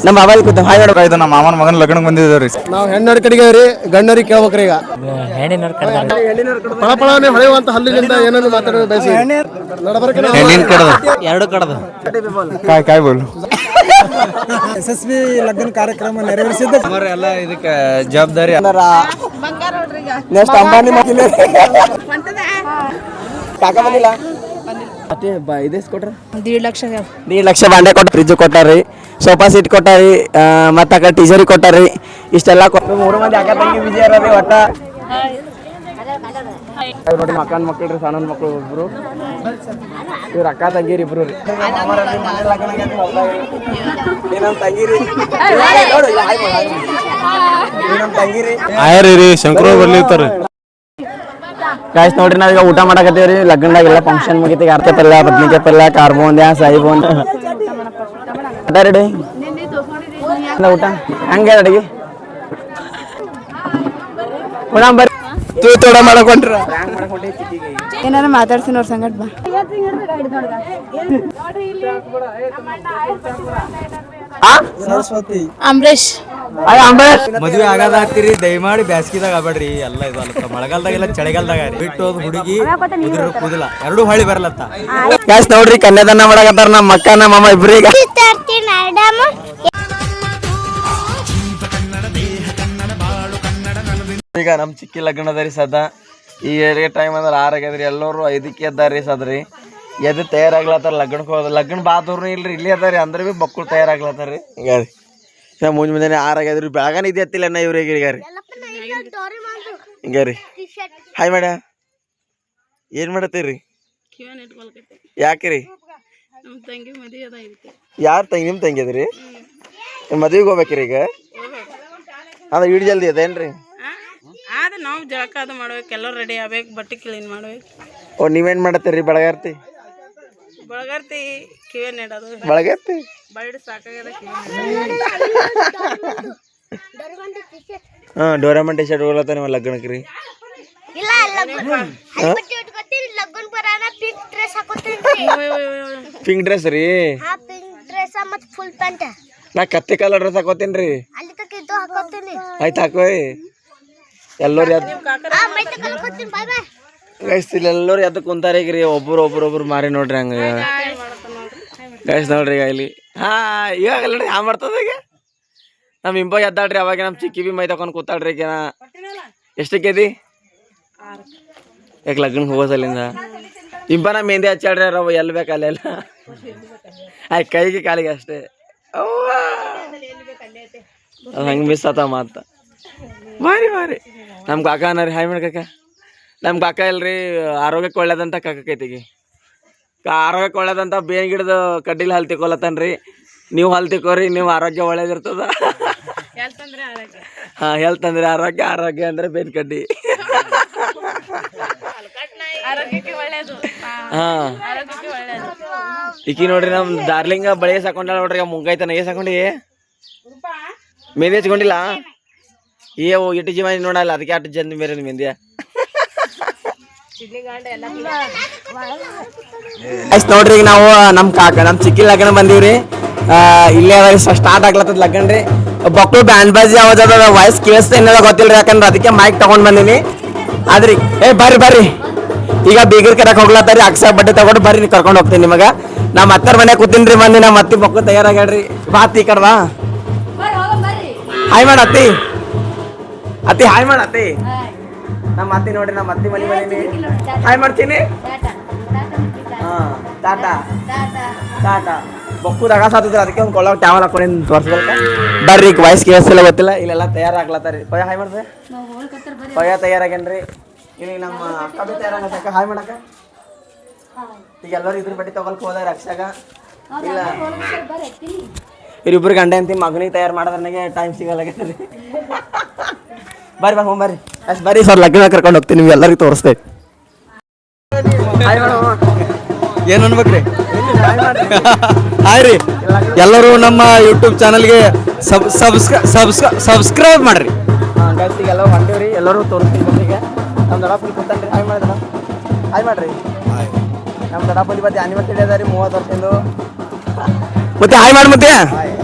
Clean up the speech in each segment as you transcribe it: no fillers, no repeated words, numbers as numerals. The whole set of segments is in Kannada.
ನಮ್ಮ ಮೊಬೈಲ್ ಕೂತ ಹಾಯ್ ಇದು ನಮ್ಮ ಮಾಮನ ಮಗನ ಲಗ್ನಕ್ಕೆ ಬಂದಿದ್ದೇವ್ರಿ. ನಾವು ಹೆಣ್ಣು ಕಡೆಗೆ ರೀ ಗಂಡರಿಗೆ ಕೇಳ್ಬೇಕ್ರಿ. ಈಗ ಪಳಪಳನೆ ಹೊಳೆಯುವಂತ ಹಲ್ಲಿನಿಂದ ಏನನ್ನು ಮಾತಾಡೋದು ಬಯಸಿ ಎರಡು ಕಡದು ಕಾಯ್ ಬೋಲು ಯಶಸ್ವಿ ಲಗ್ನ ಕಾರ್ಯಕ್ರಮ ನೆರವೇರಿಸಿದ್ದ ಎಲ್ಲ ಇದಕ್ಕೆ ಜವಾಬ್ದಾರಿ ನೆಕ್ಸ್ಟ್ ಅಂಬಾನಿ ಕಾಕ ಬಂದಿಲ್ಲ. $1.5 ಲಕ್ಷ ಬಾಂಡೆ ಕೊಟ್ಟು ಫ್ರಿಜ್ ಕೊಟ್ಟಾರಿ, ಸೋಫಾ ಸೀಟ್ ಕೊಟ್ಟಾರಿ, ಮತ್ತ ಅಕ್ಕ ಟೀಚರಿ ಕೊಟ್ಟಾರಿ. ಇಷ್ಟೆಲ್ಲ ಮೂರು ಮಂದಿ ಅಕ್ಕ ತಂಗಿ ವಿಜಯ ರೀ. ಒಟ್ಟ ನೋಡಿ ಮಕ್ಕಳ ಮಕ್ಕಳ್ರಿ, ಸಣ್ಣ ಮಕ್ಕಳು ಇಬ್ರು, ಇವ್ರ ಅಕ್ಕ ತಂಗಿರಿ ಇಬ್ರು ರೀ. ತಂಗಿರಿ ಆಯ್ರಿ ಶಂಕರ ಬರ್ಲಿರ್ತಾರೆ. ಗಾಯ್ಸ್ ನೋಡ್ರಿ, ನಾವೀಗ ಊಟ ಮಾಡಕತ್ತೀವ್ರಿ. ಲಗ್ನದಾಗೆಲ್ಲ ಫಂಕ್ಷನ್ ಮುಗಿತಿ. ಅರ್ಥ ಪಲ್ಯ, ಬದ್ನಿಕಾಯಿ ಪಲ್ಯ, ಕಾರ್ಬೋಂದ್ಯಾ, ಸಾಯಿಬೋಂದ ರೆಡಿ ಊಟ ಹಂಗೆ ಅಡಿಗೆ ಬರ್ರಿ ತೋಡ ಮಾಡಕೊಂಡ್ರ ಏನಾರ ಮಾತಾಡ್ತೀನಿ ಅವ್ರ ಸಂಗಟ್ ಬಾ. ಸರಸ್ವತಿ ಅಂಬರೀಶ್ ಮದ್ವೆ ಆಗದ ಆಗ್ತೀರಿ, ದಯಮಾಡಿ ಬ್ಯಾಸ್ಗಿದಾಗ ಆಗ್ಬೇಡ್ರಿ. ಎಲ್ಲ ಇದು ಅಲ್ಲ, ಮಳೆಗಾಲದಾಗೆಲ್ಲ ಚಳಿಗಾಲದಾಗ ಬಿಟ್ಟು ಹೋದ್ ಹುಡುಗಿ ಕೂದಲ ಎರಡು ಹೊಳಿ ಬರಲತ್ತ. ಗ್ಯಾಸ್ ನೋಡ್ರಿ, ಕನ್ಯಾದಾನ ಮಾಡಕತ್ತಾರ ನಮ್ಮ ಅಕ್ಕ ನಮ್ಮ ಮಾಮ ಇಬ್ರಿಗೆ. ಈಗ ನಮ್ ಚಿಕ್ಕಿ ಲಗ್ನದರಿ ಸದ ಈ ಟೈಮ್ ಅಂದ್ರೆ 6 ಆಗ್ಯದ್ರಿ. ಎಲ್ಲರೂ 5ಕ್ಕೆ ಎದ್ದಾರಿ ಸದ್ರಿ. ಎದ್ದು ತಯಾರಾಗ್ಲತ್ತಾರ ಲಗ್ನಕ್ಕೆ ಹೋದ. ಲಗ್ನ ಬಾದವ್ರು ಇಲ್ರಿ, ಇಲ್ಲಿ ಅದಾರಿ. ಅಂದ್ರೆ ಭೀ ಬಕ್ಕಳು ತಯಾರಾಗ್ಲತ್ತಾರ. ಈಗ ಮುಂಜಾನೆ 6 ಆಗ್ಯದ್ರಿ. ಬೆಳಗಾನ ಇದೆ ಎತ್ತಿಲ್ಲ ಅನ್ನ ಇವ್ರಿಗೆ. ಈಗ ರೀ ಹಿಂಗ ರೀ. ಹಾಯ್ ಮೇಡ, ಏನ್ ಮಾಡತ್ತೀರಿ? ಯಾಕ್ರಿ? ಯಾರು ತಂಗಿ? ನಿಮ್ ತಂಗಿ ಅದ್ರಿ? ಮದ್ವಿಗೆ ಹೋಗ್ಬೇಕ್ರಿ ಈಗ? ಅಂದ್ರೆ ಇಡ್ ಜಲ್ದಿ ಅದೇನ್ರಿ? ನಾವು ಜಳಕ ಅದು ಮಾಡ್ಬೇಕು, ಎಲ್ಲರೂ ರೆಡಿ ಆಗ್ಬೇಕು, ಬಟ್ಟೆ ಕ್ಲೀನ್ ಮಾಡ್ಬೇಕು. ಓ, ನೀವೇನ್ ಮಾಡತ್ತೀರಿ? ಬೆಳಗಾರ್ತಿ ಕಿವಿ ನೆಡೋದು. ಬೆಳಗಾರ್ತಿ ಬಳ್ಳಿ ಸಾಕಾಗ್ಯದ. ಡೋರಾಮನ್ ಟಿ ಶರ್ಟ್ ಹೋಗ್ಲತ್ತ ನಿಮ್ಮ ಲಗ್ನಕ್ಕೆ ರೀ? ಪಿಂಕ್ ಡ್ರೆಸ್ ರೀ? ನಾ ಕತ್ತಿ ಕಲರ್ ಡ್ರೆಸ್ ಹಾಕೋತೀನಿ. ಆಯ್ತು ಹಾಕೋಯ್. ಎಲ್ಲರೂ ಎಲ್ಲರೂ ಎದ್ದು ಕುಂತಾರ ಈಗ ರೀ. ಒಬ್ರು ಮಾರಿ ನೋಡ್ರಿ ಹಂಗ ಗೈಸ್ ನೋಡ್ರಿ. ಈಗ ಇಲ್ಲಿ ಇವಾಗಲ್ಲ ಯಾವ ಮಾಡ್ತದ ಈಗ ನಮ್ಮ ಇಂಪಾಗ ಎದ್ದಾಳ್ರಿ. ಅವಾಗ ನಮ್ಮ ಚಿಕ್ಕಿ ಬಿ ಮೈ ತಗೊಂಡ್ ಕೂತಾಳ್ರಿ. ಈಗ ಎಷ್ಟಕ್ಕೆದಿ ಯಾಕೆ ಲಗ್ನಕ್ಕೆ ಹೋಗೋಸಲಿಂದ ಇಂಪ ನಾ ಮೆಹಂದಿ ಹಚ್ಚಾಳ್ರಿ. ಅವ ಎಲ್ಲಿ ಬೇಕು ಅಲ್ಲೆಲ್ಲ ಆಯ್ತು, ಕೈಗೆ ಕಾಲಿಗೆ ಅಷ್ಟೇ. ಅದು ಹಂಗೆ ಮಿಸ್ ಆತ ಮಾತ. ಮಾರಿ ನಮ್ಮ ಕಾಕ ಅನ್ನಾರಿ. ಹಾಯ್ ಮಾಡಿ ಕಾಕ. ನಮ್ಮ ಕಾಕ ಇಲ್ರಿ, ಆರೋಗ್ಯಕ್ಕೆ ಒಳ್ಳೇದಂತ ಕಾಕೈತಿಗೆ. ಆರೋಗ್ಯಕ್ಕೆ ಒಳ್ಳೇದಂತ ಬೇನ್ ಗಿಡದ ಕಡ್ಡಿಲಿ ಹಲ್ ತಿಕ್ಕೊಲತ್ತನ್ರಿ. ನೀವು ಹಲ್ ತಿಕ್ಕೋರಿ, ನೀವು ಆರೋಗ್ಯ ಒಳ್ಳೇದಿರ್ತದ. ಹೆಲ್ತ್ ಅಂದ್ರೆ ಆರೋಗ್ಯ ಅಂದ್ರೆ ಬೇನ್ ಕಡ್ಡಿ. ಈಕಿ ನೋಡ್ರಿ, ನಮ್ ಡಾರ್ಲಿಂಗ ಬಳಿ ಸಾಕೊಂಡಾಳ ನೋಡ್ರಿ. ಮುಂಗಾಯ್ತಾನ ಏಸ್ ಹಾಕೊಂಡಿ? ಮೆಹಂದಿ ಹಚ್ಕೊಂಡಿಲ್ಲ? ಇಟ್ಟು ಜೀವ ನೋಡಲ್ಲ, ಅದಕ್ಕೆ ಅಷ್ಟು ಜನ ಬೇರೆ ಮೆಹಂದಿಯ. ನೋಡ್ರಿ, ಈಗ ನಾವು ನಮ್ ಚಿಕ್ಕಿ ಲಗ್ನ ಬಂದೀವ್ರಿ. ಇಲ್ಲೇ ಸ್ಟಾರ್ಟ್ ಆಗ್ಲತ್ತದ ಲಗ್ನ ರೀ. ಬಕ್ಳು ಬ್ಯಾಂಡ್ ಬಾಜಿ ಯಾವ್ದ ವಾಯ್ಸ್ ಕೇಳಿಸ್ತಾ ಏನಾರ ಗೊತ್ತಿಲ್ರಿ. ಯಾಕಂದ್ರೆ ಅದಕ್ಕೆ ಮೈಕ್ ತಗೊಂಡ್ ಬಂದೀನಿ. ಆದ್ರಿ ಬರ್ರಿ ಈಗ ಬೀಗರ್ ಕರಕ್ ಹೋಗ್ಲತ್ತಾರಿ. ಅಕ್ಸ ಬಟ್ಟೆ ತಗೊಂಡು ಬರ್ರಿ, ಕರ್ಕೊಂಡು ಹೋಗ್ತೀನಿ ನಿಮಗ. ನಮ್ಮ ಅತ್ತರ ಮನೆ ಕೂತೀನ್ರಿ. ಮಂದಿ ನಮ್ಮ ಅತ್ತಿ ಮಕ್ಕಳು ತಯಾರಾಗ್ಯಾಡ್ರಿ. ಬಾತಿ ಈ ಕಡ್ವಾ ಹಾಯ್ ಮಾಡ ಅತ್ತಿ. ಹಾಯ್ ಮಾಡ ಅತ್ತಿ. ನಮ್ಮ ಅತ್ತಿ ನೋಡ್ರಿ, ನಮ್ಮ ಅತ್ತಿ ಮನೆ ಬಂದೀನಿ. ಹಾಯ್ ಮಾಡ್ತೀನಿ. ಟಾಟಾ ಬಕ್ಕು ದಗ ಸಾತಿದ್ರು. ಅದಕ್ಕೆ ಒಂದು ಕೊಳ್ಳ ಟ್ಯಾವಲ್ ಹಾಕೊಂಡು ತೋರ್ಸ್ಬೇಕ. ಬರ್ರಿ, ವಾಯ್ಸ್ ಕೇಳಿಸ್ತಿಲ್ಲ ಗೊತ್ತಿಲ್ಲ. ಇಲ್ಲೆಲ್ಲ ತಯಾರಾಗ್ಲತ್ತಾರಿ. ಪಯ ಹಾಯ್ ಮಾಡ್ದೆ. ಪಯ ತಯಾರಾಗೇನ್ರಿ. ಇಲ್ಲಿ ನಮ್ಮ ಅಕ್ಕ ಬಿ ತಯಾರಾಗಕ್ಕ. ಹಾಯ್ ಮಾಡಕ್ಕ. ಈಗ ಎಲ್ಲರೂ ಇದ್ರ ಬಟ್ಟೆ ತಗೊಳಕ್ ಹೋದಾರ ಅಕ್ಷಾಗ. ಇಲ್ಲ ಇವ್ರಿಬ್ರು ಗಂಡ ಅಂತಿ ಮಗನಿಗೆ ತಯಾರು ಮಾಡೋದ್ರಾಗೆ ಟೈಮ್ ಸಿಗಲ್ಲಾಗೈತ್ರಿ. ಬರ್ರಿ ಹೋಗ್ಬರ್ರಿ. ಅಷ್ಟು ಬರ್ರಿ ಸರ್, ಲಗ್ನ ಕರ್ಕೊಂಡು ಹೋಗ್ತೀನಿ. ನಿಮ್ಗೆ ಎಲ್ಲರಿಗೂ ತೋರಿಸ್ತೇವೆ. ಏನು ಅನ್ಬೇಕ್ರಿ? ಹಾಯ್ ರೀ. ಎಲ್ಲರೂ ನಮ್ಮ ಯೂಟ್ಯೂಬ್ ಚಾನಲ್ಗೆ ಸಬ್ಸ್ಕ್ರೈಬ್ ಮಾಡ್ರಿ. ಗೈಸ್ ಎಲ್ಲರೂ ಹೊಂಟೇವ್ರಿ. ಎಲ್ಲರೂ ತೋರಿಸ್ತೀನಿ ಬಂದಿಗೆ. ನಮ್ಮ ದಡಪಲ್ಲಿ ಕೂತಾನ್ರಿ. ಹಾಯ್ ಮಾಡ್ರಿ. ನಮ್ಮ ದಡಪಲ್ಲಿ ಬತ್ತಿ ಆನಿವರ್ಸರಿ ಅದ ರೀ, 30 ವರ್ಷದ್ದು. ಮತ್ತೆ ಹಾಯ್ ಮಾಡಿ ಮತ್ತೆ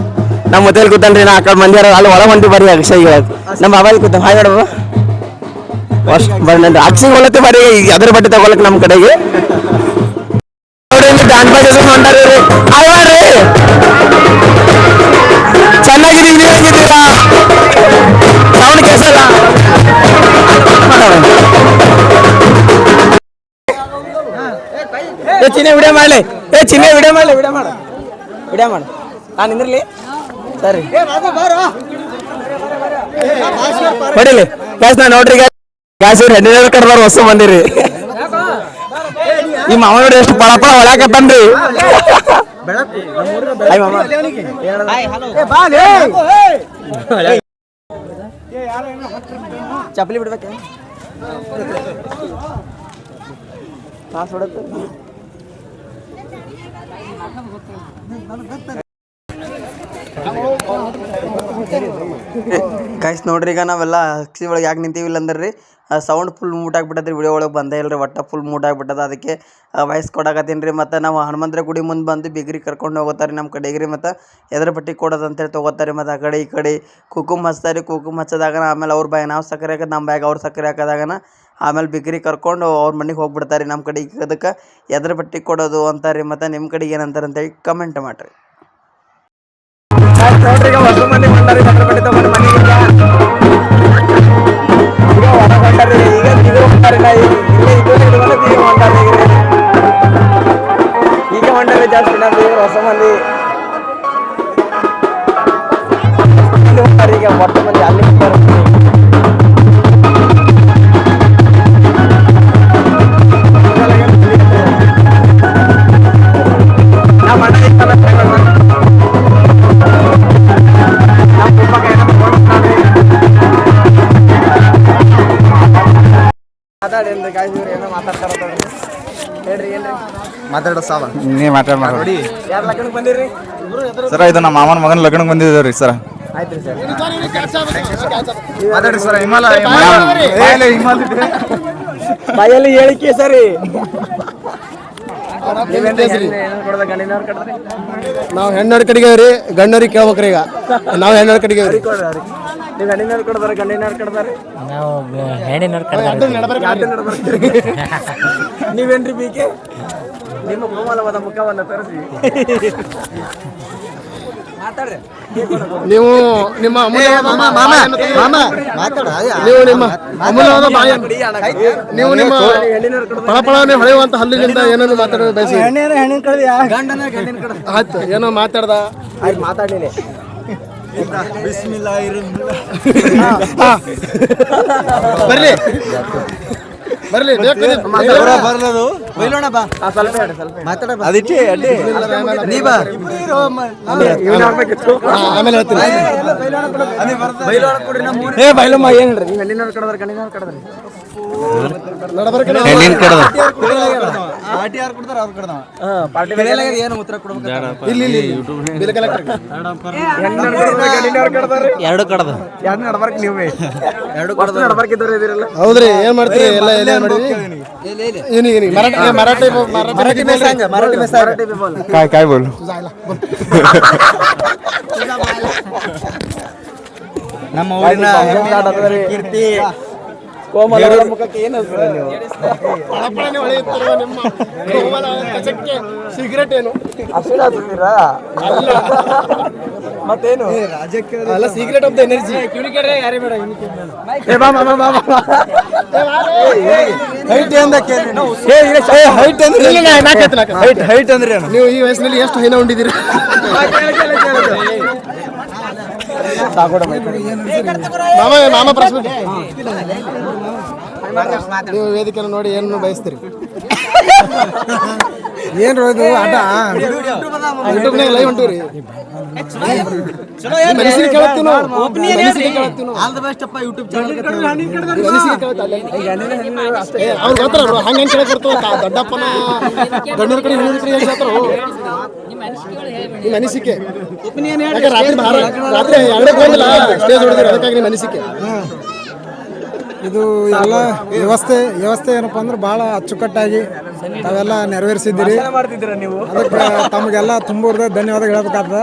ನಮ್ಮ ಮತ್ತೆ ಕೂತನ್ರಿ ನಾ ಆ ಕಡೆ ಮಂದಿ ಅಲ್ಲಿ ಒಳ ಹೊಂಟಿ ಬರ್ರಿ ಅಕ್ಷಯ್ ನಮ್ಮ ಮೊಬೈಲ್ ಕೂತ ಹಾಯ್ ಮಾಡಬ ಬರ್ರಿ ಅಕ್ಷಯ್ ಹೊಲತ್ತೆ ಬರ್ರಿ ಅದ್ರ ಬಟ್ಟೆ ತಗೊಳಕ್ ನಮ್ಮ ಕಡೆಗೆ ಹಾಯ್ ಮಾಡ್ರಿ ಚೆನ್ನಾಗಿದ್ದೀವಿ ನೀವು ಹೇಗಿದ್ದೀರಾ ಸೌಂಡ್ ಕೇಳಿಸಲ್ಲ ಚಿನ್ನೆ ವಿಡಿಯೋ ಮಾಡಲಿ ಚಿನ್ನೆ ವಿಡಿಯೋ ಮಾಡಲಿ ವಿಡಿಯೋ ಮಾಡು ನಾನು ನಿಂದಿರ್ಲಿ ಸರಿ ಹೊಡಿಲಿ ಗ್ಯಾಸ್ ನಾ ನೋಡ್ರಿ ಗ್ಯಾಸ್ ಇವ್ರು ಹೆಣ್ಣಿನ ಕಡ್ದಾರ ಹೊಸ ಬಂದಿರಿ ಈ ಮಾವ ನೋಡಿ ಎಷ್ಟು ಪಳ ಹೊಳ್ಯಾಕತ್ತನ್ರಿ ಚಪ್ಪಲಿ ಬಿಡ್ಬೇಕೆ ಗೈಸ್ ನೋಡ್ರಿ ಈಗ ನಾವೆಲ್ಲ ಅಕ್ಷಿ ಒಳಗೆ ಯಾಕೆ ನಿಂತೀವಿಲ್ಲ ಅಂದ್ರಿ ಸೌಂಡ್ ಫುಲ್ ಮೂಟ್ ಆಗ್ಬಿಟ್ಟದ್ರಿ ವಿಡಿಯೋ ಒಳಗೆ ಬಂದೇ ಇಲ್ರಿ ಒಟ್ಟ ಫುಲ್ ಮೂಟ್ ಆಗ್ಬಿಟ್ಟದ ಅದಕ್ಕೆ ವಾಯ್ಸ್ ಕೊಡಕತ್ತೀನಿ ರೀ ಮತ್ತು ನಾವು ಹನುಮಂತರ ಗುಡಿ ಮುಂದೆ ಬಂದು ಬಿಗ್ರಿ ಕರ್ಕೊಂಡು ಹೋಗೋತಾರೆ ನಮ್ಮ ಕಡೆಗೆ ಮತ್ತು ಎದ್ರ ಬಟ್ಟೆ ಕೊಡೋದು ಅಂತೇಳಿ ತೊಗೋತಾರೆ ಮತ್ತು ಆ ಕಡೆ ಈ ಕಡೆ ಕುಕುಮ್ ಹಚ್ತಾರೆ ಕುಕುಮ್ ಹಚ್ಚದಾಗನ ಆಮೇಲೆ ಅವ್ರ ಬಾಯಿ ನಾವು ಸಕ್ಕರೆ ಹಾಕೋದು ನಮ್ಮ ಬ್ಯಾಗ್ ಅವ್ರ ಸಕ್ಕರೆ ಹಾಕೋದಾಗನ ಆಮೇಲೆ ಬಿಗ್ರಿ ಕರ್ಕೊಂಡು ಅವ್ರ ಮನೆಗೆ ಹೋಗ್ಬಿಡ್ತಾರೆ ನಮ್ಮ ಕಡೆಗೆ ಅದಕ್ಕೆ ಎದ್ರ ಬಟ್ಟೆ ಕೊಡೋದು ಅಂತಾರೆ ಮತ್ತು ನಿಮ್ಮ ಕಡೆಗೆ ಏನಂತಾರೆ ಅಂತೇಳಿ ಕಮೆಂಟ್ ಮಾಡಿರಿ ನೋಡ್ರಿ ಈಗ ಹೊಸ ಮಂದಿ ಹೊಂಟಾರಿ ಎದ್ರ ಬಟ್ಟೆ ತಗೊಂಡು ಮನೆಗೆ ಈಗ ಹೊರಗೊಂಡಾರಿ ಈಗ ಇದು ಹೊಂಟಾರಿ ನಾ ಈಗ ಹೊಂಟಾರಿ ಈಗ ಹೊಂಟಾರಿ ಜಾಸ್ತಿ ನಾವು ಹೊಸ ಮಂದಿ ಹೊಂಟಾರಿ ಈಗ ಹೊಸ ಮಂದಿ ಅಲ್ಲಿ ಮಾತಾಡೋ ಸಾಲ ನೀ ಮಾತಾಡಿ ಯಾರು ಲಗ್ನಕ್ಕೆ ಬಂದಿರಿ ಸರ ಇದು ನಮ್ಮ ಮಾಮನ ಮಗನ ಲಗ್ನಕ್ಕೆ ಬಂದಿದ್ದೇವ್ರಿ ಸರ ಆಯ್ತು ಸರ್ ಮಾತಾಡಿ ಸರ ಹಿಮಾಲ ಬಾಯಲ್ಲಿ ಹೇಳಿಕೆ ಸರಿ ನಾವು ಹೆಣ್ಣರ ಕಡೆಗೆ ರೀ ಗಂಡರಿಗೆ ಕೇಳ್ಬೇಕ್ರಿ ಈಗ ನಾವು ಹೆಣ್ಣರ ಕಡೆಗೆ ರೀ ನೀವು ಹೆಣ್ಣಿನವ್ರು ಕಡ್ದಾರೆ ಗಂಡಿನವ್ರು ಕಡ್ದಾರೆ ನಾವು ಹೆಣ್ಣಿನವ್ರು ಕಡ್ದಾರೆ ನೀವೇನ್ರಿ ಬೀಕೆ ನಿಮ್ಮ ಕೋಮಲವಾದ ಮುಖವನ್ನು ತೋರಿಸಿ ಮಾತಾಡ್ರಿ ನೀವು ನಿಮ್ಮ ನೀವು ನಿಮ್ಮ ಅಮೂಲ್ಯವಾದ ಬಾಯಿ ನೀವು ನಿಮ್ಮ ಫಳಫಳನೆ ಹೊಳೆಯುವಂತ ಹಲ್ಲಿನಿಂದ ಏನನ್ನು ಮಾತಾಡೋದು ಬಯಸಿ ಆಯ್ತು ಏನೋ ಮಾತಾಡ್ದ ಆಯ್ತು ಮಾತಾಡಲಿಲ್ಲ ಬರ್ಲಿ ಬರ್ಲಿ ಬರ್ಲದು ಬೈಲೋಣ ಬಾ ಸ್ವಲ್ಪ ಹೇಳಿ ಸ್ವಲ್ಪ ಮಾತಾಡ ಅದಿಟ್ಟಿ ಅಡ್ಡಿ ನೀ ಬಾ ಆಮೇಲೆ ಹೇಳ್ತೀನಿ ಏ ಬೈಲಮ್ಮ ಏನ್ ಹೇಳ್ರಿ ನೀವು ಹೆಣ್ಣಿನವ್ರು ಕಡದ್ರ ಗಂಡಿನವ್ರು ಕಡದ್ರಿ ಹೆಣ್ಣಿನ ಕಡದ ಪಾರ್ಟಿ ಏನು ಉತ್ತರ ಕೊಡ್ಬೇಕು ಇಲ್ಲಿ ಬಿಲ್ ಕಲೆಕ್ಟರ್ ಎರಡು ಕಡದ ಎರಡು ನಡ್ಬಾರ್ಕ್ ನೀವೇ ಎರಡು ನಡ್ಬಾರ್ಕಿದ್ದವ್ರು ಇದಿರಲ್ಲ ಹೌದ್ರಿ ಏನ್ ಮಾಡ್ತೀರಿ ಎಲ್ಲ ಎಲ್ಲ ಮಾಡಿದ್ರಿ ಮರಾಠಿ काय बोलू ನಮ್ಮ ಊರಿನ ಕೀರ್ತಿ ಕೋಮಲ ಮುಖಕ್ಕೆ ಏನು ಸಿಗರೇಟ್ ಏನು ಅಷ್ಟೀರಾ ಮತ್ತೇನು ಅಲ್ಲ secret of the energy height ಅಂದ್ರೆ ನೀವು ಈ ವಯಸ್ಸಿನಲ್ಲಿ ಎಷ್ಟು ಹೈನ ಉಂಡಿದ್ದೀರಿ ಮಾಮ ಪ್ರಶ್ನೆ ನೀವು ವೇದಿಕೆಯನ್ನು ನೋಡಿ ಏನು ಬಯಸ್ತೀರಿ ಏನ್ರಿ ಇದು ಆಟ ಯೂಟ್ಯೂಬ್ನಾಗ ಲೈವ್ ಹೊಂಟಿವ್ರಿ ಮನಸ್ಸಿಗೆ ಕೇಳತ್ತೀವಿ ನಾವು ಆಲ್ ದ ಬೆಸ್ಟ್ ಅಪ್ಪ ಯೂಟ್ಯೂಬ್ ಚಾನಲ್ ಅವ್ರು ಗೊತ್ತಾರ ಹಂಗೆ ಕೇಳಕ್ ಬರ್ತವ ದೊಡ್ಡಪ್ಪನ ಗಂಡನ ಕಡೆ ಹೆಣ್ಣಿನ ಕಡೆ ಏನು ಹೇಳ್ತಾರೋ ನಿಮ್ಮ ಅನಿಸಿಕೆ ರಾತ್ರಿ ರಾತ್ರಿ ಎರಡಕ್ಕೆ ಹೋಗಿಲ್ಲ ಸ್ಟೇಜ್ ಹೊಡೆದಿರಿ ಅದಕ್ಕಾಗಿ ನಿಮ್ಮ ಅನಿಸಿಕೆ ಇದು ಎಲ್ಲ ವ್ಯವಸ್ಥೆ ಏನಪ್ಪ ಅಂದ್ರೆ ಭಾಳ ಅಚ್ಚುಕಟ್ಟಾಗಿ ತಾವೆಲ್ಲ ನೆರವೇರಿಸಿದ್ದೀರಿ. ಅದಕ್ಕೆ ತಮಗೆಲ್ಲ ತುಂಬ ಧನ್ಯವಾದ ಹೇಳ್ಬೇಕಾಗ್ತದ.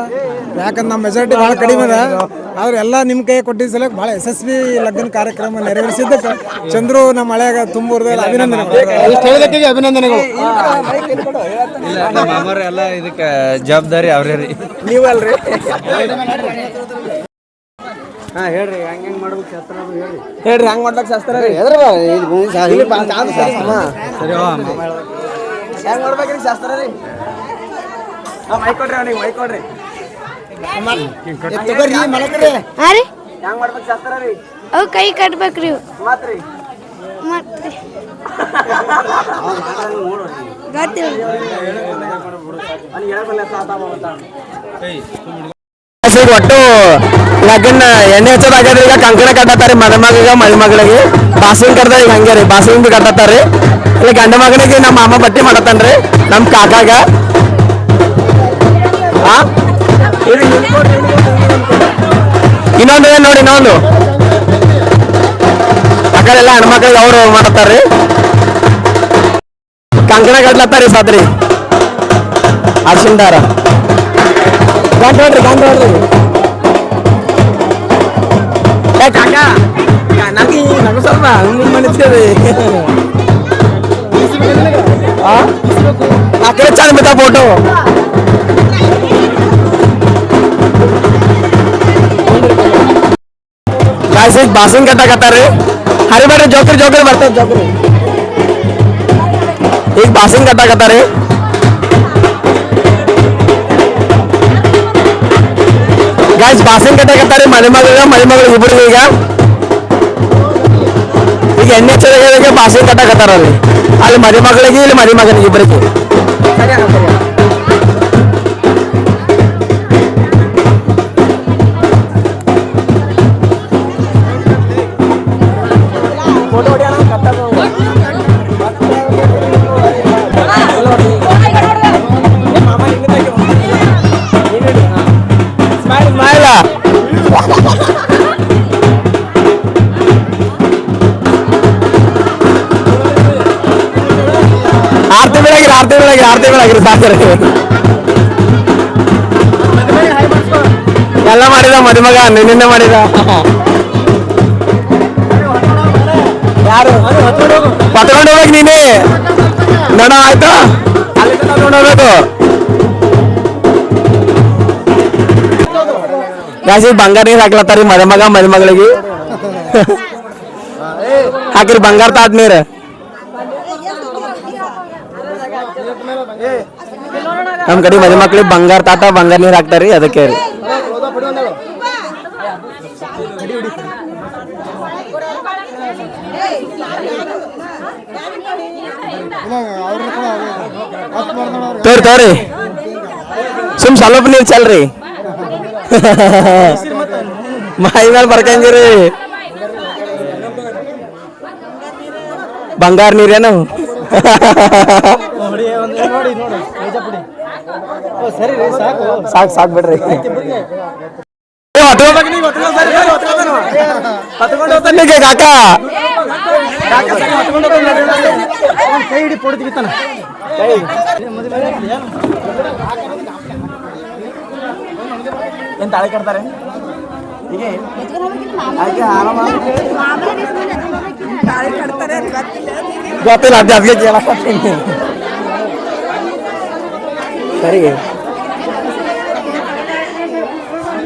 ಯಾಕಂದ್ರೆ ನಮ್ಮ ಮೆಜಾರಿಟಿ ಭಾಳ ಕಡಿಮೆ ಅದ, ಆದ್ರೆ ಎಲ್ಲ ನಿಮ್ಮ ಕೈ ಕೊಟ್ಟಿದ್ದ ಸಲಕ್ಕೆ ಭಾಳ ಯಶಸ್ವಿ ಲಗ್ನ ಕಾರ್ಯಕ್ರಮ ನೆರವೇರಿಸಿದ್ದಕ್ಕೆ ಚಂದ್ರು ನಮ್ಮ ಹಳೆಯಾಗ ತುಂಬ ಅಭಿನಂದನೆಗಳು. ಅಭಿನಂದನೆಗಳು. ನಮ್ಮ ಮಾಮರು ಎಲ್ಲ ಇದಕ್ಕೆ ಜವಾಬ್ದಾರಿ ಅವ್ರೇ ರೀ. ನೀವಲ್ರಿ? ಹೇಳ್ರಿ ಹೆಂಗ್ ಮಾಡ್ಬೇಕು ಶಾಸ್ತ್ರ ಹೇಳ್ರಿ ಹೆಂಗ್ ಮಾಡ್ಬೇಕು ಶಾಸ್ತ್ರ ರೀ? ಸರಿ ಹೆಂಗ್ ಮಾಡ್ಬೇಕ್ರಿ ಶಾಸ್ತ್ರ ರೀ? ಮೈ ಕೊಡ್ರಿ ಅವ್ನಿಗೆ, ಮೈ ಕೊಡ್ರಿ. ಹಾಂ ರೀ, ಹೆಂಗ್ ಮಾಡ್ಬೇಕು ಶಾಸ್ತ್ರ ರೀ? ಅವು ಕೈ ಕಟ್ಬೇಕ್ರಿ. ಮಾತ್ರಿ ಮತ್ತೆ ಗೊತ್ತಿಲ್ಲ. ಒಟ್ಟು ಲಗ್ನ ಎಣ್ಣೆ ಹಚ್ಚೋದಾಗ್ಯದ್ರಿ. ಈಗ ಕಂಕಣ ಕಟ್ಟತ್ತಾರಿ ಮದುಮಗ ಮಗಳಿಗೆ. ಬಾಸಿಂಗ್ ಕಟ್ತಾರ ಈಗ ಹಂಗೆ ರೀ, ಬಾಸಿಂಗ್ ಕಟ್ಟತ್ತಾರಿ. ಇಲ್ಲಿ ಗಂಡ ಮಗನಿಗೆ ನಮ್ಮ ಮಾಮ ಬಟ್ಟೆ ಮಾಡತ್ತಾನ್ರಿ ನಮ್ಮ ಕಾಕಾಗ. ಇನ್ನೊಂದು ಏನ್ ನೋಡಿ, ಇನ್ನೊಂದು ಆ ಕಡೆ ಎಲ್ಲ ಹೆಣ್ಮಕ್ಳಿಗೆ ಅವರು ಮಾಡತ್ತಾರ್ರಿ. ಕಂಕಣ ಕಟ್ಲತ್ತಾರಿ ಸಾದ್ರಿ ಅರ್ಶಿಂದಾರ. ಗಂಟು ಹೊಡ್ರಿ ಏ ಕಾಕ, ನಂಗೆ ಸ್ವಲ್ಪ ಮನಿಸ್ತೇವೆ. ಆ ಕಡೆ ಚಂದ ಬಿತ್ತ ಫೋಟೋ. ಬಾಸಿಂಗ್ ಕಟ್ಟಾಕತ್ತಾರ್ರಿ. ಹರಿಬೇಡ್ರಿ, ಜೋಕ್ರಿ ಬರ್ತದ ಜೋಕ್ರಿ. ಈಗ ಬಾಸಿಂಗ್ ಕಟ್ಟಾಕತ್ತಾರಿ. ಗಾಯ್ಸ್ ಬಾಸಿಂಗ್ ಕಟ್ಟಾಕತ್ತಾರಿ ಮದುಮಗಳು ಇಬ್ಬರಿಗೆ. ಈಗ ಎಣ್ಣೆ ಹಚ್ಚೋದಾಗೆ ಬಾಸಿಂಗ್ ಕಟ್ಟಾಕತ್ತಾರಲ್ಲಿ. ಅಲ್ಲಿ ಮದುಮಗಳಿಗೆ ಇಲ್ಲಿ ಮದುಮಗನಿಗೆ ಇಬ್ಬರಿಗೆ. ಆರ್ತಿ ಬೆಳಗ್ರಿ ಸಾಕ್ರಿ. ಎಲ್ಲ ಮಾಡಿದ ಮದುಮಗ ನಿನ್ನೆ ಮಾಡಿದ. ಯಾರು ಪತ್ಕೊಂಡು ಹೋಗ್ಬೇಕು ನೀನೇ ನೋಡ, ಆಯ್ತು ಅಲ್ಲಿ ತಗೊಂಡು ಹೋಗ್ಬೇಕು. ಜಾಸ್ತಿ ಬಂಗಾರ ನೀರು ಹಾಕ್ಲತ್ತಾರಿ ಮದುಮಗಳಿಗೆ. ಹಾಕಿರಿ ಬಂಗಾರ ತಾಟ್ ನೀರು. ನಮ್ ಕಡೆ ಮದುಮಕ್ಳಿಗೆ ಬಂಗಾರ ತಾಟ ಬಂಗಾರ ನೀರು ಹಾಕ್ತಾರಿ, ಅದಕ್ಕೆ ರೀ. ತೋರಿ ಸುಮ್ ಸ್ವಲ್ಪ ನೀರು ಚಲ್ರಿ. ಮೈ ಮೇಲೆ ಬರ್ಕಂಗಿರಿ ಬಂಗಾರ ನೀರೇನು. ಸಾಕು ಬಿಡ್ರಿ. ಕಾಕ ಕೈ ಹಿಡಿ ಫೋಟೋ ತೆಗಿತಾನ. ಏನ್ ತಾಳಿ ಕಟ್ತಾರೆ ಈಗ? ಗೊತ್ತಿಲ್ಲ, ಅದಕ್ಕೆ ಕೇಳಕತ್ತೀನಿ. ಸರಿ,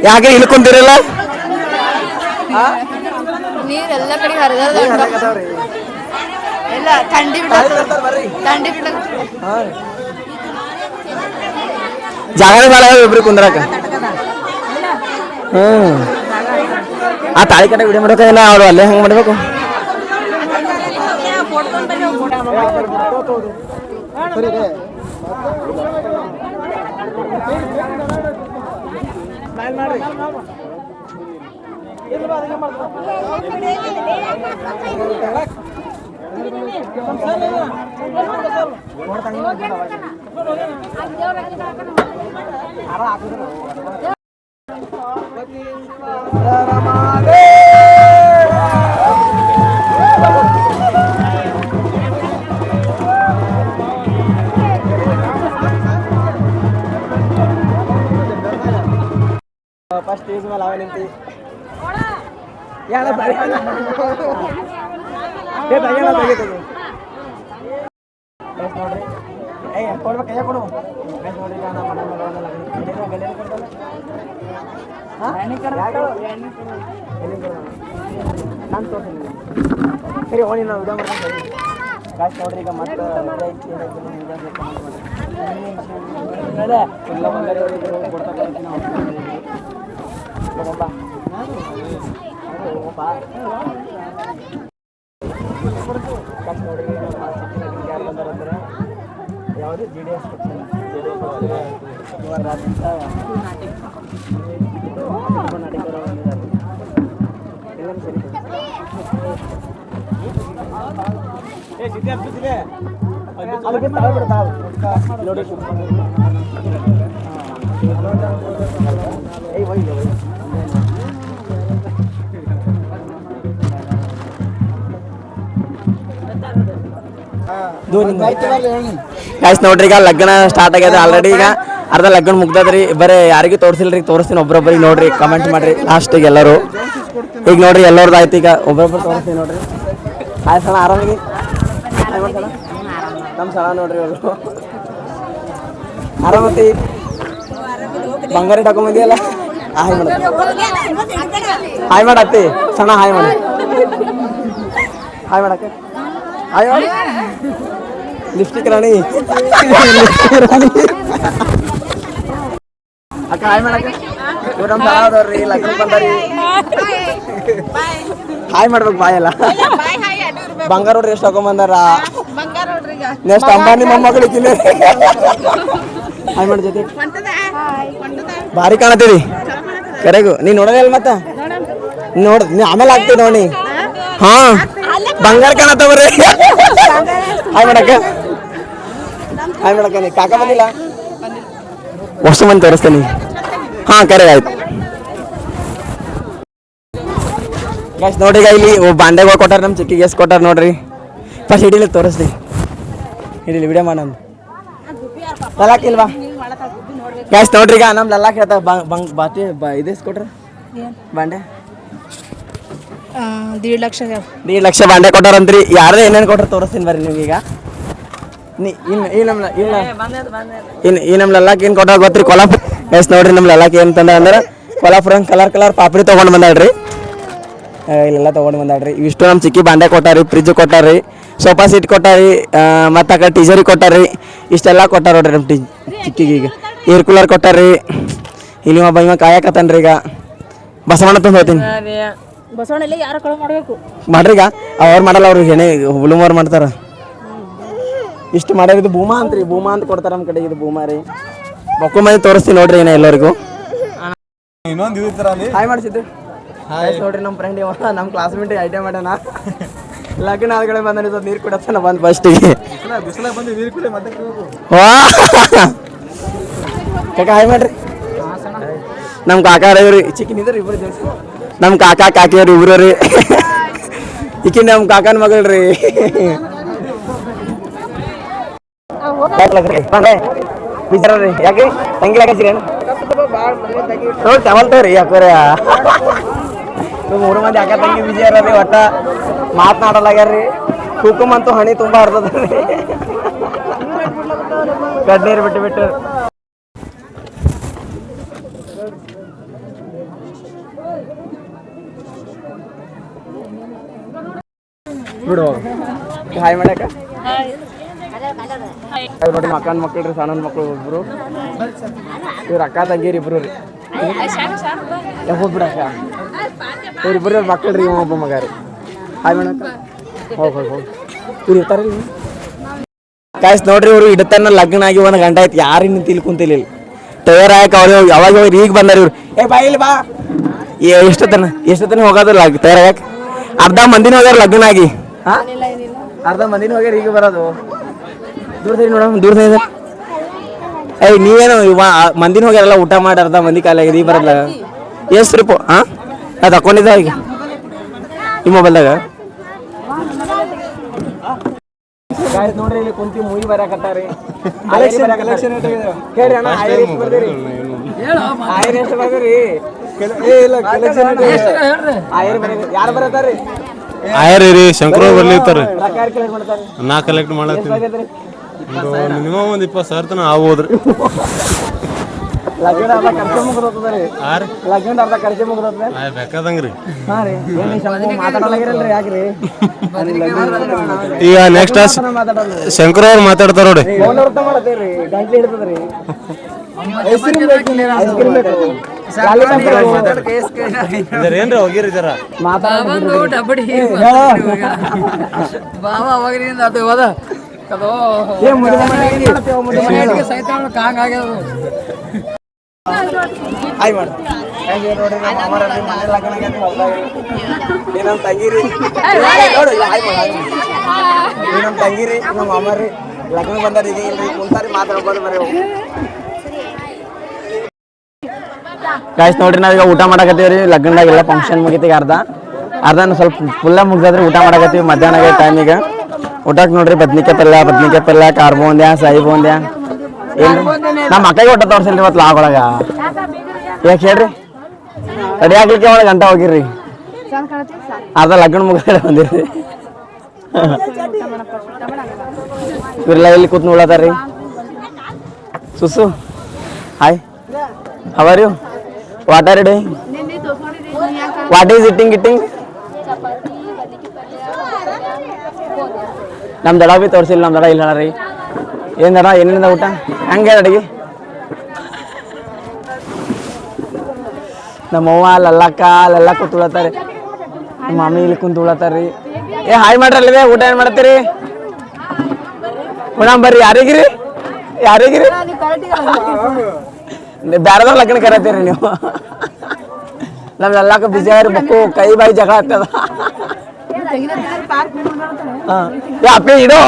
ಯಾಕೆ ಇಲ್ಲಿ ಕುಂತಿರಲ್ಲ? ನೀರೆಲ್ಲ ಕಡೆ ಹರಿದ ಎಲ್ಲ ಥಂಡಿ ಜಾಗನೇ ಸಾಲ ಇಬ್ರು ಕುಂದ್ರಾಕ. ಆ ತಾಳಿ ಕಟ್ಟ ವಿಡಿಯೋ ಮಾಡ್ಬೇಕಲ್ಲ ಅವ್ರು, ಅಲ್ಲೇ ಹಂಗೆ ಮಾಡ್ಬೇಕು. ಫಸ್ಟ್ ಸ್ಟೇಜ್ ಮೇಲೆ ಅವ ನಿಂತಿ ನೋಡ್ರಿ ಕೊಡ್ಬೇಕು ಕೈಯ ಕೊಡು ನೋಡ್ರಿ ನಾನು ತೋರಿಸ್ತೀನಿ ಸರಿ ಓಣಿ ನಾವು ವಿಡಿಯೋ ಮಾಡ್ಕೊಂಡು ಗಾಯ್ಸ್ ನೋಡ್ರಿ ಈಗ ಮತ್ತೆ ಎಲ್ಲ ಬಂದರೆ ಕೊಡ್ತಾ ನೋಡ್ರಿ ಯಾರು ಬಂದಾರಂದ್ರೆ ಯಾವುದು JDS ಪಕ್ಷ ಗಾಯ್ಸ್ ನೋಡ್ರಿ ಈಗ ಲಗ್ನ ಸ್ಟಾರ್ಟ್ ಆಗ್ಯದ ಆಲ್ರೆಡಿ ಈಗ ಅರ್ಧ ಲಗ್ನ ಮುಗ್ದದ್ರಿ ಬರೀ ಯಾರಿಗೂ ತೋರಿಸಿಲ್ರಿ ತೋರಿಸ್ತೀನಿ ಒಬ್ರೊಬ್ಬರಿಗೆ ನೋಡ್ರಿ ಕಮೆಂಟ್ ಮಾಡ್ರಿ ಲಾಸ್ಟಿಗೆ ಎಲ್ಲರೂ ಈಗ ನೋಡ್ರಿ ಎಲ್ಲರದ್ದು ಆಯ್ತು ಈಗ ಒಬ್ಬೊಬ್ರು ತೋರಿಸ್ತೀನಿ ನೋಡ್ರಿ ಆಯ್ತು ಸಣ ಆರಾಮಾಗಿ ನಮ್ಮ ಸಣ ನೋಡ್ರಿ ಅವರು ಆರಾಮತಿ ಬಂಗಾರ ಇಟ್ಕೊಂಬಂದಿಯಲ್ಲ ಹಾಯ್ ಮಾಡ ಹಾಯ್ ಮಾಡತ್ತಿ ಸಣ ಹಾಯ್ ಮಾಡ ಹಾಯ್ ಮಾಡಕ್ಕೆ ಹಾಯ್ ಮಾಡಿ ಲಿಪ್ಸ್ಟಿಕ್ ರಾಣಿ ಅಕ್ಕ ಹಾಯ್ ಮಾಡಕ್ಕೆ ಇವ್ರು ನಮ್ಮ ಸಣ ಅದಾವ್ರಿ ಲಗ್ನ ಬಂದಾರಿ ಹಾಯ್ ಮಾಡ್ಬೇಕು ಬಾಯಲ್ಲ ಬಂಗಾರ ನೋಡ್ರಿ ಎಷ್ಟು ಹಾಕೊಂಬಂದಾರ ನೆಕ್ಸ್ಟ್ ಅಂಬಾನಿ ಮೊಮ್ಮಗಳಿಗೆ ಹಾಯ್ ಮಾಡಿ ಜೊತೆ ಭಾರಿ ಕಾಣತ್ತೀರಿ ಕರೆಗೂ ನೀ ನೋಡೋದಿಲ್ಲ ಮತ್ತ ನೋಡ್ ನೀ ಆಮೇಲೆ ಆಗ್ತೀವಿ ನೋಡಿ ಹಾ ಬಂಗಾರ ಕಾಣತ್ತವ್ರಿ ಹಾಯ್ ಮಾಡಕ್ಕ ಹಾಯ್ ಮಾಡಕ್ಕ ನೀ ಕಾಕ ಬಂದಿಲ್ಲ ಅಷ್ಟು ಮಂದಿ ತೋರಿಸ್ತೇನೆ ಹಾ ಕರೆ ಆಯ್ತು ಗ್ಯಾಸ್ ನೋಡ್ರಿ ಈಗ ಇಲ್ಲಿ ಬಾಂಡೆಗಳು ಕೊಟ್ಟಾರ ನಮ್ಮ ಚಿಕ್ಕಿಗೆ ಎಷ್ಟು ಕೊಟ್ಟಾರ ನೋಡ್ರಿ ಫಸ್ಟ್ ಹಿಡಿಲಿ ತೋರಿಸ್ತಿ ಹಿಡಿಲಿ ವಿಡಿಯೋ ಮಾಡೋಣ ಲಲಾಕ್ ಇಲ್ವಾ ಗ್ಯಾಸ್ ನೋಡ್ರಿ ಈಗ ನಮ್ಮ ಲಲಾಕ್ ಹೇಳ್ತಾವ ಬಾಟಿ ಇದೇಸ್ ಕೊಟ್ರ ಬಾಂಡೆ 1.5 ಲಕ್ಷ 1.5 ಲಕ್ಷ ಬಾಂಡೆ ಕೊಟ್ಟಾರಂತ್ರಿ ಯಾರೇ ಏನೇನು ಕೊಟ್ರ ತೋರಿಸ್ತೀನಿ ಬರ್ರಿ ನಿಮ್ಗೆ ಈಗ ಈ ನಮ್ಮ ಲಲಾಕ್ ಏನು ಕೊಟ್ಟಾರ ಗೊತ್ತ್ರಿ ಕೊಲ್ಲಾಪುರ ಗ್ಯಾಸ್ ನೋಡ್ರಿ ನಮ್ಮ ಲಲಾಕ್ ಏನು ತಂದ ಅಂದ್ರೆ ಕೊಲ್ಲಾಪುರ ಕಲರ್ ಪಾಪಡಿ ತೊಗೊಂಡು ಬಂದಾಳ್ರಿ ಇಲ್ಲೆಲ್ಲ ತೊಗೊಂಡು ಬಂದಾಳ್ರಿ ಇವಿಷ್ಟು ನಮ್ಮ ಚಿಕ್ಕಿ ಬಾಂಡೆ ಕೊಟ್ಟಾರಿ ಫ್ರಿಜ್ ಕೊಟ್ಟಾರಿ ಸೋಫಾ ಸೀಟ್ ಕೊಟ್ಟಾರಿ ಮತ್ತು ಆ ಕಡೆ ಟೀಜರಿ ಕೊಟ್ಟಾರಿ ಇಷ್ಟೆಲ್ಲ ಕೊಟ್ಟಾರ ನೋಡ್ರಿ ನಮ್ಮ ಚಿಕ್ಕಿಗೆ ಈಗ ಏರ್ ಕೂಲರ್ ಕೊಟ್ಟಾರಿ ಇಲ್ಲಿ ಒಬ್ಬ ಇವ ಕಾಯಕತ್ತಾನ್ರಿ ಈಗ ಬಸವಣ್ಣ ತಂದು ಹೋಗ್ತೀನಿ ಬಸವಣ್ಣ ಯಾರು ಕಳು ಮಾಡಬೇಕು ಮಾಡ್ರಿ ಈಗ ಅವ್ರು ಮಾಡಲ್ಲ ಅವ್ರಿಗೆ ಏನೇ ಹುಳುಮವ್ರು ಮಾಡ್ತಾರ ಇಷ್ಟು ಮಾಡ್ಯಾರ ಇದು ಭೂಮಾ ಅಂತ್ರಿ ಭೂಮಾ ಅಂತ ಕೊಡ್ತಾರ ನಮ್ಮ ಕಡೆ ಇದು ಭೂಮಾ ರೀ ಬಕ್ಕು ಮಂದಿ ತೋರಿಸ್ತೀನಿ ನೋಡ್ರಿ ಏನ ಎಲ್ಲರಿಗೂ ಹಾಯ್ ಮಾಡಿಸಿದ್ದು ನೋಡ್ರಿ ನಮ್ಮ ಫ್ರೆಂಡ್ ಇವ ನಮ್ಮ ಕ್ಲಾಸ್ಮೇಟ್ ಐಟೆ ಮಾಡ್ಯಾನ ಲಗ್ನ ಆದ್ಗಡೆ ಬಂದ ನೀರು ಕುಡತ್ತಾನ ಬಂದು ಫಸ್ಟಿಗೆ ಕಾಕ ಹಾಯ್ ಮಾಡ್ರಿ ನಮ್ಮ ಕಾಕ ಇವ್ರಿ ಚಿಕ್ಕನ್ ಇದ್ರಿ ಇಬ್ರು ಜೋಡಿಸಿ ನಮ್ಮ ಕಾಕ ಕಾಕಿಯವ್ರು ಇಬ್ರು ರೀ ಈಕಿ ನಮ್ಮ ಕಾಕನ ಮಗಳ್ರಿ ಬಿಚಾರ್ರಿ ಯಾಕೆ ತಂಗಿ ಹಾಕಿಸ್ರಿ ನೋಡಿ ತವಲ್ತವ್ರಿ ಯಾಕೋರ ಮೂರು ಮಂದಿ ಅಕ್ಕ ತಂಗಿ ಬಿಜಿ ಇರೋರಿ ಒಟ್ಟ ಮಾತನಾಡಲಾಗ್ಯಾರ್ರಿ ಕುಕುಮ್ ಅಂತೂ ಹಣಿ ತುಂಬಾ ಹರ್ದದ್ರಿ ಕಡ್ನೀರು ಬಿಟ್ಟು ಬಿಟ್ಟು ಬಿಡು ಹಾಯ್ ಮಾಡಕ್ಕ ನೋಡಿ ಮಕ್ಕಳ ಮಕ್ಕಳು ರೀ ಸಣ್ಣ ಮಕ್ಕಳು ಒಬ್ರು ಇವ್ರ ಅಕ್ಕ ತಂಗಿರಿ ಇಬ್ರು ರೀ ಹೋಗ್ಬಿಡಕ್ಕ ಇವ್ರಿಬ್ರು ಮಕ್ಕಳು ರೀ ಒಬ್ಬ ಮಗ ರೀ ಹಾಯ್ ಮಾಡಕ್ಕ ಹೋಗಿ ಇವ್ರು ಇರ್ತಾರೆ ಕಾಯ್ಸ್ ನೋಡ್ರಿ ಇವ್ರು ಇಡತನ ಲಗ್ನ ಆಗಿ ಒಂದು ಗಂಟೆ ಆಯ್ತು ಯಾರು ಇನ್ನು ತಿಳ್ಕೊಂತಿಲ್ಲ ಟೈರ್ ಹಾಕಿ ಅವ್ರು ಯಾವಾಗ ಈಗ ಬಂದಾರ ಇವ್ರು ಏ ಬಾ ಇಲ್ಲಿ ಬಾ ಎಷ್ಟೊತ್ತನ ಹೋಗೋದಿಲ್ಲ ತಯಾರ ಯಾಕೆ ಅರ್ಧ ಮಂದಿನ ಹೋಗ್ಯಾರ ಲಗ್ನ ಆಗಿ ಅರ್ಧ ಮಂದಿನ ಹೋಗ್ಯಾರ ಈಗ ಬರೋದು ದೂರ ಸರಿ ನೋಡ ದೂರ ಸರಿ ಏಯ್ ನೀವೇನು ಮಂದಿನ ಹೋಗ್ಯಾರಲ್ಲ ಊಟ ಮಾಡಿ ಅರ್ಧ ಮಂದಿ ಕಾಲಾಗಿದೆ ಈಗ ಬರಲ್ಲ ಎಷ್ಟು ರೂಪಾಯಿ ಹಾಂ ಅದು ಹಾಕೊಂಡಿದ್ದ ಈಗ ಈ ಮೊಬೈಲ್ದಾಗ ನೋಡ್ರಿ ಇಲ್ಲಿ ಕುಂತಿ ಮೂವಿ ಬರಕತ್ತಾರಿ ಹೇಳ್ರಿ ಅಣ್ಣ ಎಷ್ಟು ಬರ್ತೀರಿ ಯಾರು ಬರತಾರ್ರಿ? ಆಯರ್ ರೀ ಶಂಕರ ಬರ್ಲಿರ್ತಾರೆ ರೊಕ್ಕ ಯಾರು ಕಲೆಕ್ಟ್ ಮಾಡ್ತಾರೆ? ನಾ ಕಲೆಕ್ಟ್ ಮಾಡತ್ತೀನಿ ಮಿನಿಮಮ್ ಒಂದು 20,000 ತನ ಆಗ್ಬೋದ್ರಿ. ಲಗ್ನ ಅರ್ಧ ಖರ್ಚು ಮುಗಿದೋತದ್ರಿ. ಲಗ್ನದ ಅರ್ಧ ಖರ್ಚು ಮುಗಿದೋತದ. ಬೇಕಾದಂಗ್ರಿ. ಹಾ ರೀ ಮಾತಾಡಲಾಗಿರಲ್ರಿ ಯಾಕ್ರಿ? ಈಗ ನೆಕ್ಸ್ಟ್ ಶಂಕರ ಅವ್ರು ಮಾತಾಡ್ತಾರ ನೋಡಿ. ಫೋನ್ ಅರ್ಥ ಮಾಡತ್ತೀರಿ ಗಂಟ್ಲಿ ಹಿಡಿತದ್ರಿ. ಐಸ್ ಕ್ರೀಮ್ ಬೇಕು. ಏನ್ರಿ ಹೋಗಿರಿ ಜರ ಏನಮ್ ತಂಗಿರಿ ನಮ್ಮ ಮಾಮಾರಿ ಲಗ್ನ ಬಂದಾರ ಈಗ ಇಲ್ರಿ ಕುಂತಾರಿ ಮಾತಾಡ್ಬೋದು ಬರೀ. ಗಾಯ್ಸ್ ನೋಡ್ರಿ ನಾವೀಗ ಊಟ ಮಾಡಕತ್ತೀವ್ರಿ. ಲಗ್ನದಾಗೆಲ್ಲ ಫಂಕ್ಷನ್ ಮುಗಿತೀಗ ಅರ್ಧ ಸ್ವಲ್ಪ ಫುಲ್ಲ ಮುಗ್ದಾದ್ರಿ ಊಟ ಮಾಡಕತ್ತೀವಿ. ಮಧ್ಯಾಹ್ನ ಟೈಮಿಗೆ ಊಟಕ್ಕೆ ನೋಡ್ರಿ ಬದ್ನಿಕಾಯಿ ಪಲ್ಯ ಕಾರ್ ಬೋಂದ್ಯಾ ಸಾಯಿ ಬೋಂದ್ಯಾ ಏನು ನಮ್ಮ ಅಕ್ಕಗೆ ಊಟ ತೋರ್ಸಲ್ರಿ ಇವತ್ತು ಲಾಗ್ ಒಳಗ. ಯಾಕೆ ಹೇಳ್ರಿ ರೆಡಿ ಆಗ್ಲಿಕ್ಕೆ ಒಳಗೆ ಗಂಟೆ ಹೋಗಿರ್ರಿ ಅರ್ಧ ಲಗ್ನ ಮುಗಿದ ಬಂದಿರ್ರಿ. ಇವ್ರೆಲ್ಲ ಇಲ್ಲಿ ಕೂತ್ ನೋಡತಾರ್ರಿ. ಸುಸು hi how are you? What are you doing? What is eating? ನಮ್ಮ ದಡ ಬಿ ತೋರಿಸಿಲ್ಲ. ನಮ್ಮ ದಡ ಇಲ್ಲ ರೀ. ಏನು ದಡ ಏನಿಂದ ಊಟ ಹೆಂಗೆ ಅಡಿಗೆ? ನಮ್ಮವ್ವ ಲಲ್ಲಕ್ಕ ಕೂತ್ಕೊಳತ್ತಾರೆ. ನಮ್ಮ ಮಮ್ಮಿ ಇಲ್ಲಿ ಕುಂತ್ಕೊಳತ್ತಾರ್ರಿ. ಏ ಹಾಯ್ ಮಾಡ್ರಲ್ವೇ ಊಟ ಏನು ಮಾಡ್ತೀರಿ? ಮೇಡಮ್ ಬರ್ರಿ. ಯಾರಿಗಿರಿ ಬ್ಯಾರದವ್ರ ಲಗ್ನ ಕರತ್ತೀರಿ ನೀವು. ನಮ್ದೆಲ್ಲಕ್ಕ ಬಿಸಿ ಆಗ್ರಿ ಬಕ್ಕು ಕೈ ಬಾಯಿ ಜಗಳ ಆಗ್ತದ. ಅಪ್ಪಿ ಇಡೋ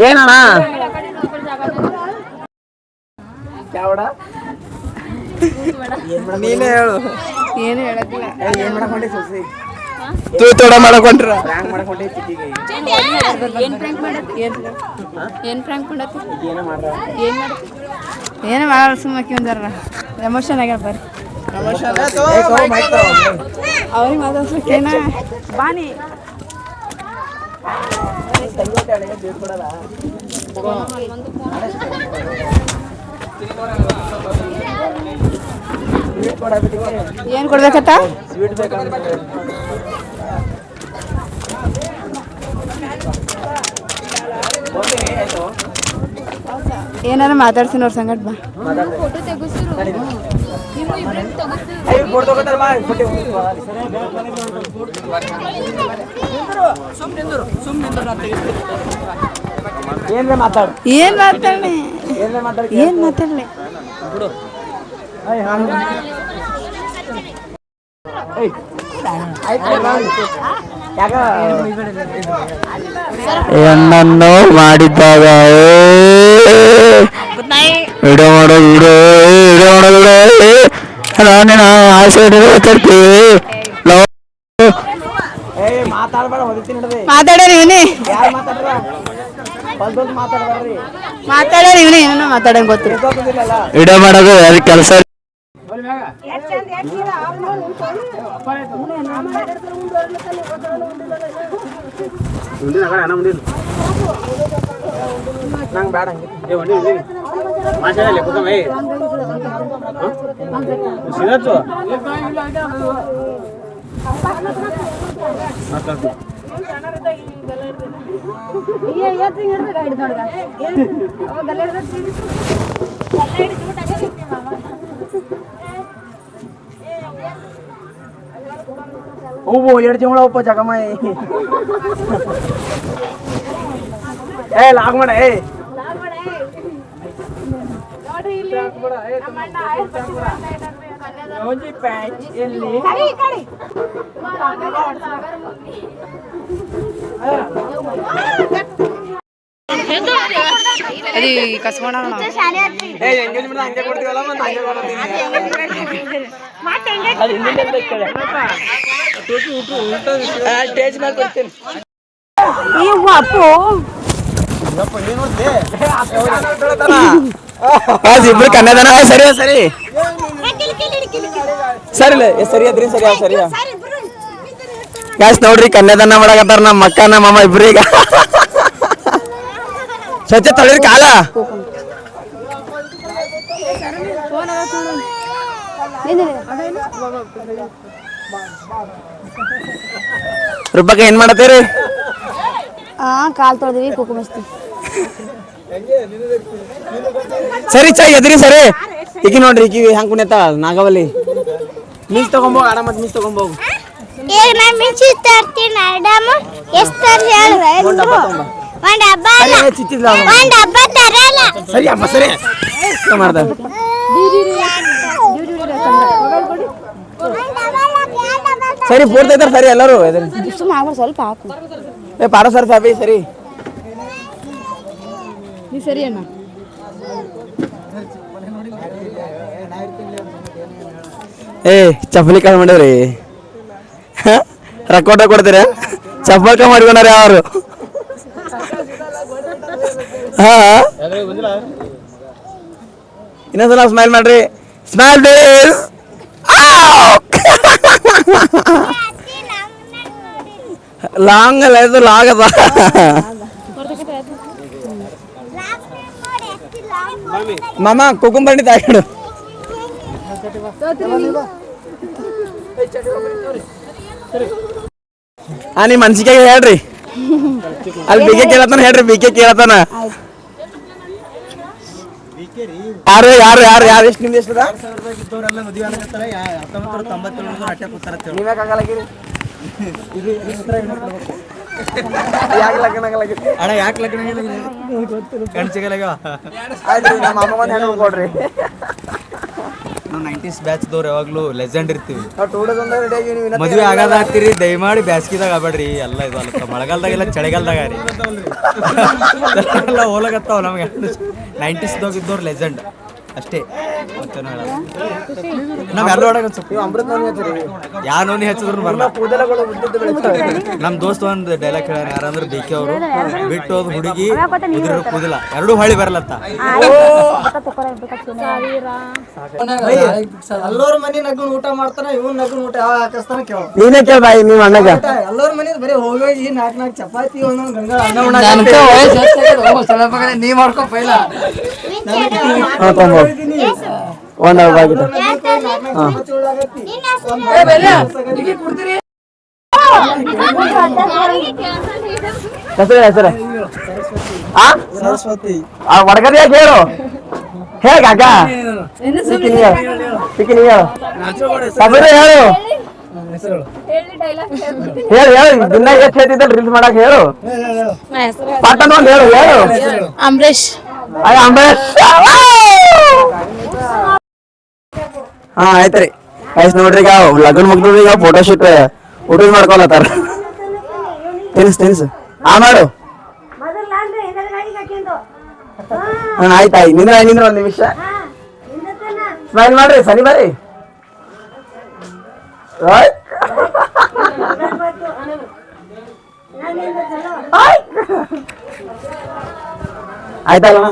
ಏನಣ್ಣ ನೀನೇ ಹೇಳು. ಏನು ಹೇಳಕ್ಕಿಲ್ಲ. ಏನ್ ಮಾಡಕೊಂಡಿ ಸೊಸಿ? ತೋಡ ಮಾಡಕೊಂಡ್ರ ಏನು ಮಾಡಲ್ಲ ಸುಮ್ಮಕ್ಕೆ ಒಂದಾರ ಎಮೋಷನ್ ಆಗ್ಯಾರ ಬರ್ರಿ. ಅವ್ರಿಗೆ ಮಾತಾಡ್ಸೋಕೇನ ಬಾನಿ ಏನು ಕೊಡ್ಬೇಕತ್ತ? ಏನಾರ ಮಾತಾಡ್ತೀನಿ ಅವ್ರ ಸಂಗಟ್ ಬಾ. ಏನ್ ಮಾತಾಡ ಏನ್ ಮಾತಾಡ್ಲಿ ಏನ್ ಮಾತಾಡ್ಲಿ ಏನನ್ನು ಮಾಡಿದ್ದಾಗ ವಿಡಿಯೋ ಮಾಡೋದು ನಾನೇನ ಆಸೆ ಮಾತಾಡ್ಯಾರ ಇವನೇ ಮಾತಾಡ್ಯಾರ ಇವನೇ ಏನೋ ಮಾತಾಡಂಗ್ ಗೊತ್ತಿಲ್ಲ. ವಿಡಿಯೋ ಮಾಡೋದು ಕೆಲಸ ನಂಗೆ ಬೇಡ ಹೂವು 2 ತಿಂಗಳ ಒಪ್ಪ ಜಗಮ್ಮ ಏ ಲಾಗ್ ಮಾಡ ಏ అది కసమణ ಎಂಗೇಜ್ಮೆಂಟ್ ಹಂಗೆ ಕೊಡ್ತೀವಲ್ಲ ಮತ್ತೆ ಹಂಗೆ ಸ್ಟೇಜ್ ಮೇಲೆ ಕೊಡ್ತೀನಿ. ಇಬ್ರು ಕನ್ನಡನ ಸರಿ ಸರಿ ಸರಿ ಅದ್ರಿ ಸರಿ ಸರಿಯಾ ಗಾಯ್ಸ್ ನೋಡ್ರಿ ಕನ್ಯಾದಾನ ಮಾಡಕತ್ತಾರ ನಮ್ಮ ಅಕ್ಕ ನಮ್ಮ ಅಮ್ಮ ಇಬ್ರೀಗ ಸ್ವಚ್ಛ ತೊಳಿರಿ ಕಾಲ ರೂಪಕ್ಕ ಏನ್ ಮಾಡತ್ತೀರಿ ಕಾಲ್ ತೊಳ್ದಿವಿ ಕುಕುಮಸ್ತಿ ಸರಿ ಚಾ ಎದ್ರಿ ಸರಿ ಈಗ ನೋಡ್ರಿ ಈಗ ಹಂಗ ಕುಣಿತ ನಾಗವಲ್ಲಿ ಮೀಸ್ ತಗೊಂಬೋಗ ಆರಾಮತ್ ಮೀಸ್ ತಗೊಂಬೋಗು ಈಗ ನಾ ಮಿಂಚಿ ತರ್ತೀನಿ ಆಡಾಮ ಎಷ್ಟು ತರ್ಲಿ ಹೇಳಿದ್ರೆ ಒಂದು ಡಬ್ಬ ಅಲ್ಲ ಒಂದು ಡಬ್ಬ ತರಲ್ಲ ಸರಿ ಅಮ್ಮ ಸರಿ ಮಾಡ್ದ ಸರಿ ಪೂರ್ತಿ ಐತಾರ ಸರಿ ಎಲ್ಲರೂ ಸ್ವಲ್ಪ ಹಾಕು ಏ ಪಾರ ಸರ್ ಸಾಬಿ ಸರಿ ನೀ ಸರಿ ಅಣ್ಣ ಏ ಚಪ್ಪಲಿ ಕಾಳು ಮಾಡ್ಯಾವ್ರಿ ರೊಕ್ಕ ಕೊಡ್ತೀರ ಚಪ್ಪಲ್ಕ ಮಾಡ್ಕೊಂಡಾರ ಯಾರು ಹಾ ಇನ್ನೊಂದ್ಸಲ ಸ್ಮೈಲ್ ಮಾಡ್ರಿ ಸ್ಮೈಲ್ ಪ್ಲೀಸ್ ಲಾಂಗ್ ಅಲ್ಲ ಇದು ಲಾಗ್ ಅದ ಮಾಮ ಕುಕುಂಬರ್ಣಿ ತಾಯಿಡು ನಿಮ್ಮ ಮನ್ಸಿಗೆ ಹೇಳ್ರಿ ಅಲ್ಲಿ ಬಿಕೆ ಕೇಳತ್ತಾನ ಹೇಳ್ರಿ ಬಿಕೆ ಕೇಳತ್ತಾನ ಯಾರು ಯಾರು ಯಾರು ಯಾರು ಎಷ್ಟು ನಿಮ್ದು ಎಷ್ಟದ ನೀವ್ಯಾಕಾಗಲಾಗಿರಿ ಯಾಕೆ ಲಗ್ನ ಆಗಲಾಗಿರಿ ಅಣ್ಣ ಯಾಕೆ ಲಗ್ನ ಕಣ್ ಸಿಗಲಾಗ ಆಯ್ತು ನಮ್ಮ ಅಮ್ಮ ಒಂದು ಹೆಣ್ಣು ಕೊಡ್ರಿ ನಾವು 90s ಬ್ಯಾಚ್ ದವ್ರು ಯಾವಾಗ್ಲೂ ಲೆಜೆಂಡ್ ಇರ್ತೀವಿ ನಾವು ಟೂಡೋದೊಂದು ರೆಡಿ ಆಗಿವಿ ಮದ್ವೆ ಆಗದ ಆಗ್ತೀರಿ ದಯಮಾಡಿ ಬ್ಯಾಸ್ಗಿದಾಗ ಆಗ್ಬೇಡ್ರಿ ಎಲ್ಲ ಇದು ಅಲ್ಲ ಮಳೆಗಾಲದಾಗೆಲ್ಲ ಚಳಿಗಾಲದಾಗ ರೀ ಎಲ್ಲ ಹೋಲಕತ್ತಾವ ನಮಗೆ 90s ಇದ್ದವ್ರು ಲೆಜೆಂಡ್ ಅಷ್ಟೇ ಮತ್ತೇನು ಹೇಳಲ್ಲ ನಾವ್ ಎಲ್ಲ ಒಳಗೆ ಸ್ವಲ್ಪ ಅಮೃತ ನೋಡಿ ಹಚ್ಚಿರಿ ಯಾವ ನೋನಿ ಹಚ್ಚಿದ್ರು ಬರಲ್ಲ ಕೂದಲಗಳು ಉದ್ದುದ್ದು ಬೆಳೆಸ್ತವೆ ನಮ್ಮ ದೋಸ್ತ ಒಂದು ಡೈಲಾಗ್ ಹೇಳ್ಯಾರ ಯಾರಂದ್ರೆ ಬೇಕಿ ಅವರು ಬಿಟ್ಟು ಹೋದ್ ಹುಡುಗಿ ಉದುರು ಕೂದಿಲ್ಲ ಎರಡೂ ಹೊಳಿ ಬರಲತ್ತ ಎಲ್ಲರ ಮನಿ ನಗ್ನ ಊಟ ಮಾಡ್ತಾನ ಇವನ್ ನಗ್ನ ಊಟ ಯಾವ ಹಾಕಿಸ್ತಾನ ಕೇಳ ನೀನೇ ಕೇಳ ಬಾಯಿ ನಿಮ್ಮ ಅಣ್ಣಗ ಎಲ್ಲರ ಮನಿ ಬರೀ ಹೋಗಿ ನಾಲ್ಕು ಚಪಾತಿ ಒಂದೊಂದು ಗಂಗಾ ನೀ ಮಾಡ್ಕೊ ಪೈಲ ಒಂದು ಬಾಗಿದ ಹೆಸರು ಹೆಸರು ಸರಸ್ವತಿ ವಡಗದ ಯಾಕೆ ಹೇಳು ಹೇಳ ಕಾಕ ಹೇಳು ಹೇಳು ಹೇಳು ದಿನ ಎಷ್ಟು ಹೇಳ್ತಿದ್ದ ರೀಲ್ಸ್ ಮಾಡಕ್ ಹೇಳು ಪಾಠ ಹೇಳು ಹೇಳು ಅಂಬರೀಶ್ ಅಂಬರೀಶ್ ಹಾ ಆಯ್ತ್ರಿ ಆಯ್ತು ನೋಡ್ರಿ ಈಗ ಲಗ್ನ ಮುಗ್ದ್ರಿ ಈಗ ಫೋಟೋ ಶೂಟ್ ಊಟ ಮಾಡ್ಕೊಳತ್ತಾರ ತಿನ್ಸು ಆ ಮಾಡು ಹಾ ಆಯ್ತಾಯ್ತು ನಿಂದ್ರ ಒಂದ್ ನಿಮಿಷ ಸ್ಮೈಲ್ ಮಾಡ್ರಿ ಸನಿ ಬರ್ರಿ ಆಯ್ತಲ್ಲ